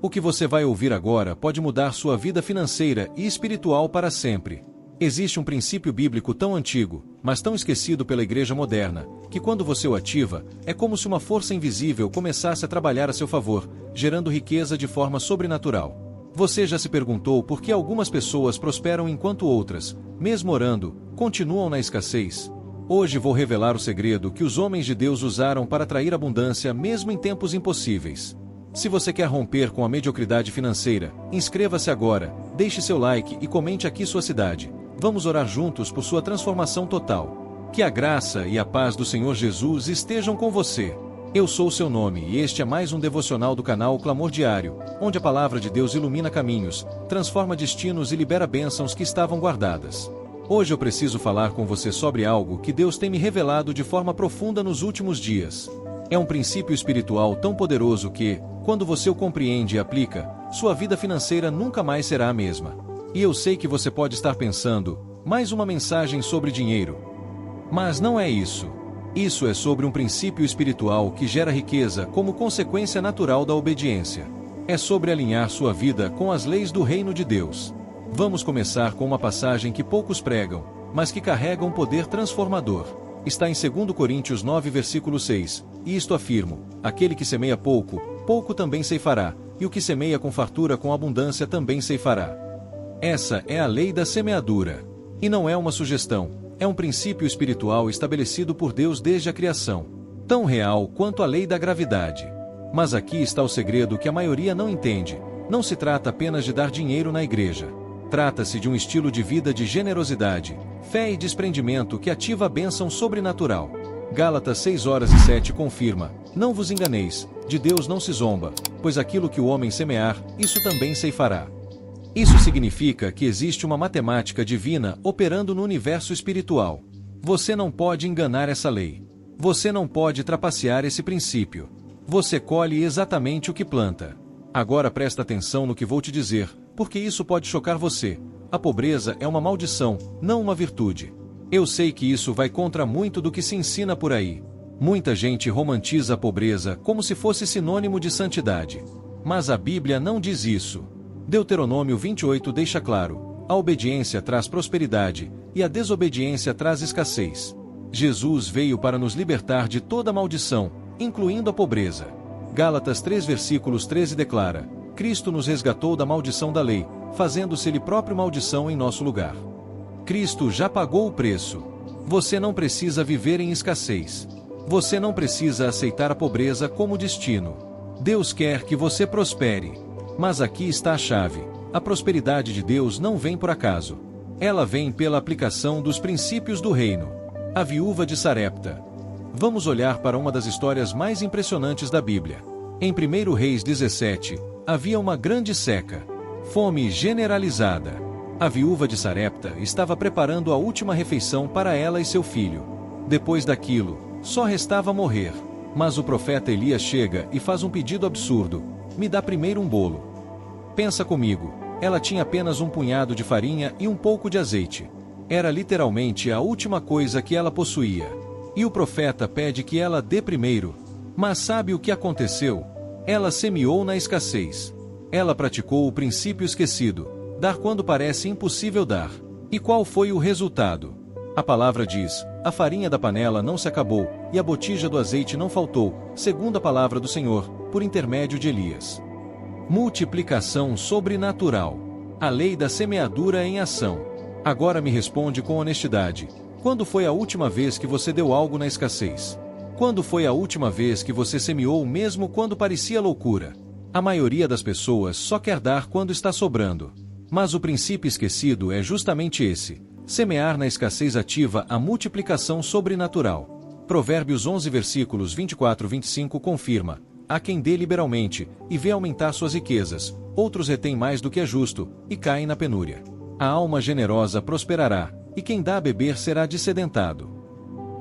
O que você vai ouvir agora pode mudar sua vida financeira e espiritual para sempre. Existe um princípio bíblico tão antigo, mas tão esquecido pela igreja moderna, que quando você o ativa, é como se uma força invisível começasse a trabalhar a seu favor, gerando riqueza de forma sobrenatural. Você já se perguntou por que algumas pessoas prosperam enquanto outras, mesmo orando, continuam na escassez? Hoje vou revelar o segredo que os homens de Deus usaram para atrair abundância mesmo em tempos impossíveis. Se você quer romper com a mediocridade financeira, inscreva-se agora, deixe seu like e comente aqui sua cidade. Vamos orar juntos por sua transformação total. Que a graça e a paz do Senhor Jesus estejam com você. Eu sou o seu nome e este é mais um devocional do canal Clamor Diário, onde a palavra de Deus ilumina caminhos, transforma destinos e libera bênçãos que estavam guardadas. Hoje eu preciso falar com você sobre algo que Deus tem me revelado de forma profunda nos últimos dias. É um princípio espiritual tão poderoso que, quando você o compreende e aplica, sua vida financeira nunca mais será a mesma. E eu sei que você pode estar pensando, mais uma mensagem sobre dinheiro. Mas não é isso. Isso é sobre um princípio espiritual que gera riqueza como consequência natural da obediência. É sobre alinhar sua vida com as leis do reino de Deus. Vamos começar com uma passagem que poucos pregam, mas que carrega um poder transformador. Está em 2 Coríntios 9, versículo 6, e isto afirmo: aquele que semeia pouco, pouco também ceifará, e o que semeia com fartura com abundância também ceifará. Essa é a lei da semeadura. E não é uma sugestão, é um princípio espiritual estabelecido por Deus desde a criação. Tão real quanto a lei da gravidade. Mas aqui está o segredo que a maioria não entende. Não se trata apenas de dar dinheiro na igreja. Trata-se de um estilo de vida de generosidade, fé e desprendimento que ativa a bênção sobrenatural. Gálatas 6:7 confirma: não vos enganeis, de Deus não se zomba, pois aquilo que o homem semear, isso também ceifará. Isso significa que existe uma matemática divina operando no universo espiritual. Você não pode enganar essa lei. Você não pode trapacear esse princípio. Você colhe exatamente o que planta. Agora presta atenção no que vou te dizer, porque isso pode chocar você. A pobreza é uma maldição, não uma virtude. Eu sei que isso vai contra muito do que se ensina por aí. Muita gente romantiza a pobreza como se fosse sinônimo de santidade. Mas a Bíblia não diz isso. Deuteronômio 28 deixa claro: a obediência traz prosperidade, e a desobediência traz escassez. Jesus veio para nos libertar de toda maldição, incluindo a pobreza. Gálatas 3 versículos 13 declara: Cristo nos resgatou da maldição da lei, fazendo-se Ele próprio maldição em nosso lugar. Cristo já pagou o preço. Você não precisa viver em escassez. Você não precisa aceitar a pobreza como destino. Deus quer que você prospere. Mas aqui está a chave: a prosperidade de Deus não vem por acaso. Ela vem pela aplicação dos princípios do reino. A viúva de Sarepta. Vamos olhar para uma das histórias mais impressionantes da Bíblia. Em 1 Reis 17, havia uma grande seca. Fome generalizada. A viúva de Sarepta estava preparando a última refeição para ela e seu filho. Depois daquilo, só restava morrer. Mas o profeta Elias chega e faz um pedido absurdo: me dá primeiro um bolo. Pensa comigo, ela tinha apenas um punhado de farinha e um pouco de azeite. Era literalmente a última coisa que ela possuía. E o profeta pede que ela dê primeiro. Mas sabe o que aconteceu? Ela semeou na escassez. Ela praticou o princípio esquecido: dar quando parece impossível dar. E qual foi o resultado? A palavra diz: a farinha da panela não se acabou, e a botija do azeite não faltou, segundo a palavra do Senhor, por intermédio de Elias. Multiplicação sobrenatural. A lei da semeadura em ação. Agora me responde com honestidade: quando foi a última vez que você deu algo na escassez? Quando foi a última vez que você semeou mesmo quando parecia loucura? A maioria das pessoas só quer dar quando está sobrando. Mas o princípio esquecido é justamente esse: semear na escassez ativa a multiplicação sobrenatural. Provérbios 11 versículos 24-25 confirma: há quem dê liberalmente, e vê aumentar suas riquezas, outros retêm mais do que é justo, e caem na penúria. A alma generosa prosperará, e quem dá a beber será dessedentado.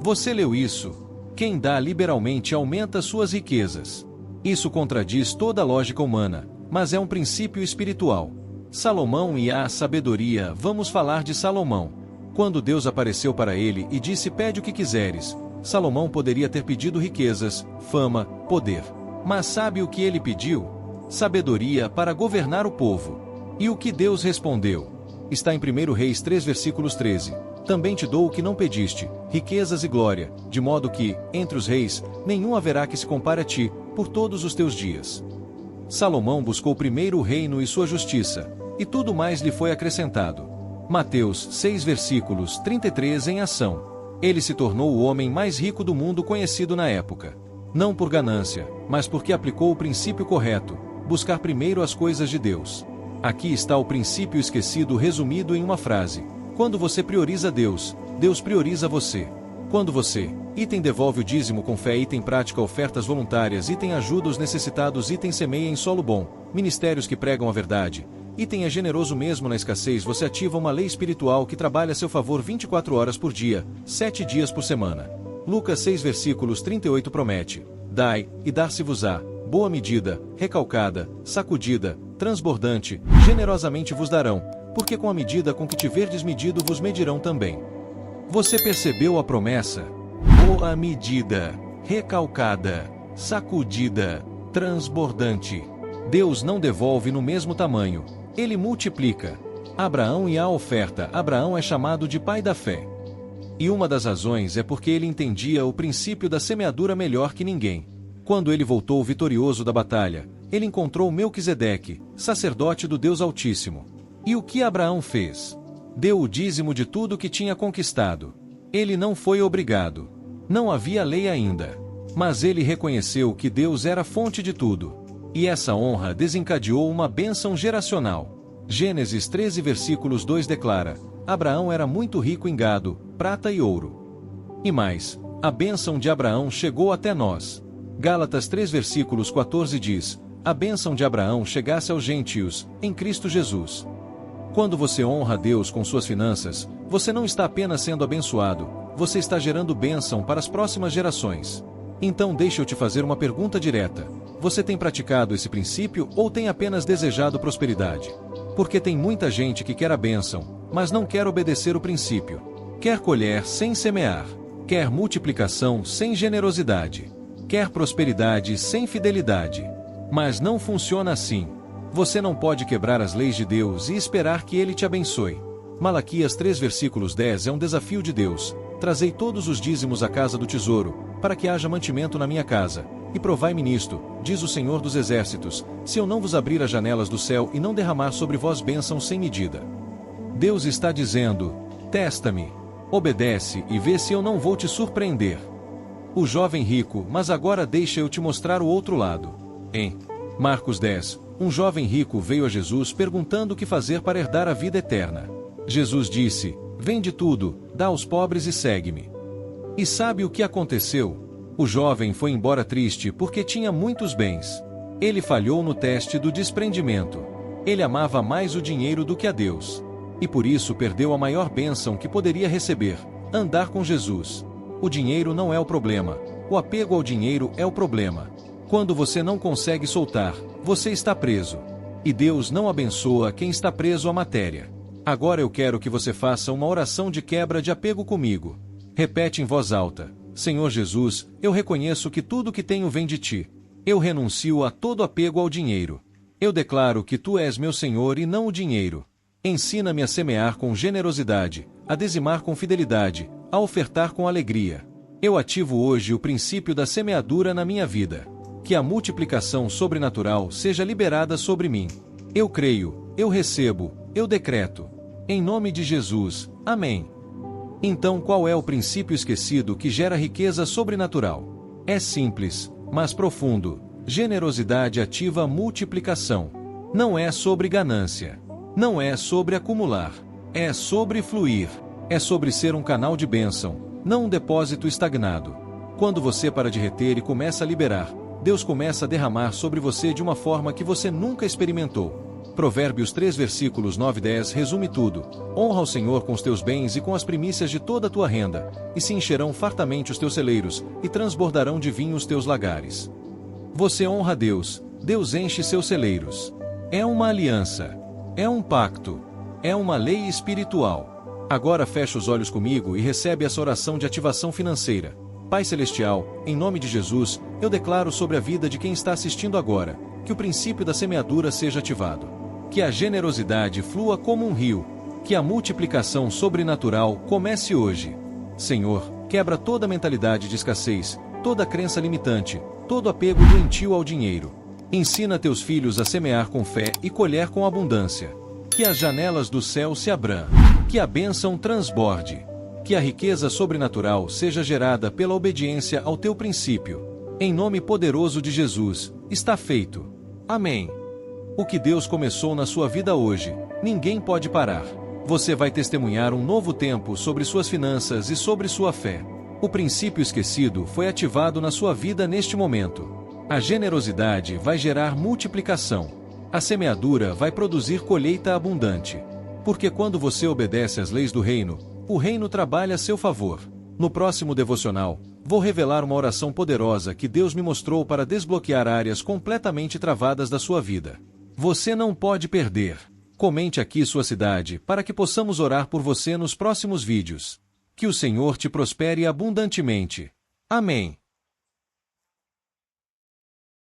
Você leu isso? Quem dá liberalmente aumenta suas riquezas. Isso contradiz toda a lógica humana, mas é um princípio espiritual. Salomão e a sabedoria. Vamos falar de Salomão. Quando Deus apareceu para ele e disse: pede o que quiseres, Salomão poderia ter pedido riquezas, fama, poder. Mas sabe o que ele pediu? sabedoria para governar o povo. E o que Deus respondeu? Está em 1 Reis 3 versículos 13. Também te dou o que não pediste, riquezas e glória, de modo que, entre os reis, nenhum haverá que se compare a ti, por todos os teus dias. Salomão buscou primeiro o reino e sua justiça, e tudo mais lhe foi acrescentado. Mateus 6 versículos 33 em ação. Ele se tornou o homem mais rico do mundo conhecido na época. Não por ganância, mas porque aplicou o princípio correto, buscar primeiro as coisas de Deus. Aqui está o princípio esquecido resumido em uma frase. Quando você prioriza Deus, Deus prioriza você. Quando você, item devolve o dízimo com fé, item prática ofertas voluntárias, item ajuda os necessitados, item semeia em solo bom, ministérios que pregam a verdade, item é generoso mesmo na escassez, você ativa uma lei espiritual que trabalha a seu favor 24 horas por dia, 7 dias por semana. Lucas 6 versículos 38 promete: dai, e dar-se-vos-á, boa medida, recalcada, sacudida, transbordante, generosamente vos darão, porque com a medida com que tiverdes medido vos medirão também. Você percebeu a promessa? Boa medida, recalcada, sacudida, transbordante. Deus não devolve no mesmo tamanho, Ele multiplica. Abraão e a oferta. Abraão é chamado de pai da fé. E uma das razões é porque ele entendia o princípio da semeadura melhor que ninguém. Quando ele voltou vitorioso da batalha, ele encontrou Melquisedeque, sacerdote do Deus Altíssimo. E o que Abraão fez? Deu o dízimo de tudo que tinha conquistado. Ele não foi obrigado. Não havia lei ainda. Mas ele reconheceu que Deus era a fonte de tudo. E essa honra desencadeou uma bênção geracional. Gênesis 13 versículos 2 declara: Abraão era muito rico em gado, prata e ouro. E mais, a bênção de Abraão chegou até nós. Gálatas 3 versículos 14 diz: a bênção de Abraão chegasse aos gentios, em Cristo Jesus. Quando você honra a Deus com suas finanças, você não está apenas sendo abençoado, você está gerando bênção para as próximas gerações. Então deixa eu te fazer uma pergunta direta. Você tem praticado esse princípio ou tem apenas desejado prosperidade? Porque tem muita gente que quer a bênção, mas não quer obedecer o princípio. Quer colher sem semear. Quer multiplicação sem generosidade. Quer prosperidade sem fidelidade. Mas não funciona assim. Você não pode quebrar as leis de Deus e esperar que Ele te abençoe. Malaquias 3 versículos 10 é um desafio de Deus. Trazei todos os dízimos à casa do tesouro, para que haja mantimento na minha casa. E provai-me nisto, diz o Senhor dos Exércitos, se eu não vos abrir as janelas do céu e não derramar sobre vós bênção sem medida. Deus está dizendo: testa-me, obedece e vê se eu não vou te surpreender. O jovem rico, mas agora deixa eu te mostrar o outro lado. Em Marcos 10, um jovem rico veio a Jesus perguntando o que fazer para herdar a vida eterna. Jesus disse: vende tudo, dá aos pobres e segue-me. E sabe o que aconteceu? O jovem foi embora triste porque tinha muitos bens. Ele falhou no teste do desprendimento. Ele amava mais o dinheiro do que a Deus. E por isso perdeu a maior bênção que poderia receber: andar com Jesus. O dinheiro não é o problema. O apego ao dinheiro é o problema. Quando você não consegue soltar, você está preso. E Deus não abençoa quem está preso à matéria. Agora eu quero que você faça uma oração de quebra de apego comigo. Repete em voz alta: Senhor Jesus, eu reconheço que tudo que tenho vem de Ti. Eu renuncio a todo apego ao dinheiro. Eu declaro que Tu és meu Senhor e não o dinheiro. Ensina-me a semear com generosidade, a dizimar com fidelidade, a ofertar com alegria. Eu ativo hoje o princípio da semeadura na minha vida. Que a multiplicação sobrenatural seja liberada sobre mim. Eu creio, eu recebo, eu decreto. Em nome de Jesus, amém. Então qual é o princípio esquecido que gera riqueza sobrenatural? É simples, mas profundo. Generosidade ativa a multiplicação. Não é sobre ganância. Não é sobre acumular. É sobre fluir. É sobre ser um canal de bênção, não um depósito estagnado. Quando você para de reter e começa a liberar, Deus começa a derramar sobre você de uma forma que você nunca experimentou. Provérbios 3 versículos 9 e 10 resume tudo. Honra ao Senhor com os teus bens e com as primícias de toda a tua renda, e se encherão fartamente os teus celeiros, e transbordarão de vinho os teus lagares. Você honra a Deus, Deus enche seus celeiros. É uma aliança. É um pacto. É uma lei espiritual. Agora fecha os olhos comigo e recebe essa oração de ativação financeira. Pai Celestial, em nome de Jesus, eu declaro sobre a vida de quem está assistindo agora, que o princípio da semeadura seja ativado. Que a generosidade flua como um rio. Que a multiplicação sobrenatural comece hoje. Senhor, quebra toda mentalidade de escassez, toda crença limitante, todo apego doentio ao dinheiro. Ensina teus filhos a semear com fé e colher com abundância. Que as janelas do céu se abram. Que a bênção transborde. Que a riqueza sobrenatural seja gerada pela obediência ao teu princípio. Em nome poderoso de Jesus, está feito. Amém. O que Deus começou na sua vida hoje, ninguém pode parar. Você vai testemunhar um novo tempo sobre suas finanças e sobre sua fé. O princípio esquecido foi ativado na sua vida neste momento. A generosidade vai gerar multiplicação. A semeadura vai produzir colheita abundante. Porque quando você obedece às leis do reino, o reino trabalha a seu favor. No próximo devocional, vou revelar uma oração poderosa que Deus me mostrou para desbloquear áreas completamente travadas da sua vida. Você não pode perder. Comente aqui sua cidade para que possamos orar por você nos próximos vídeos. Que o Senhor te prospere abundantemente. Amém.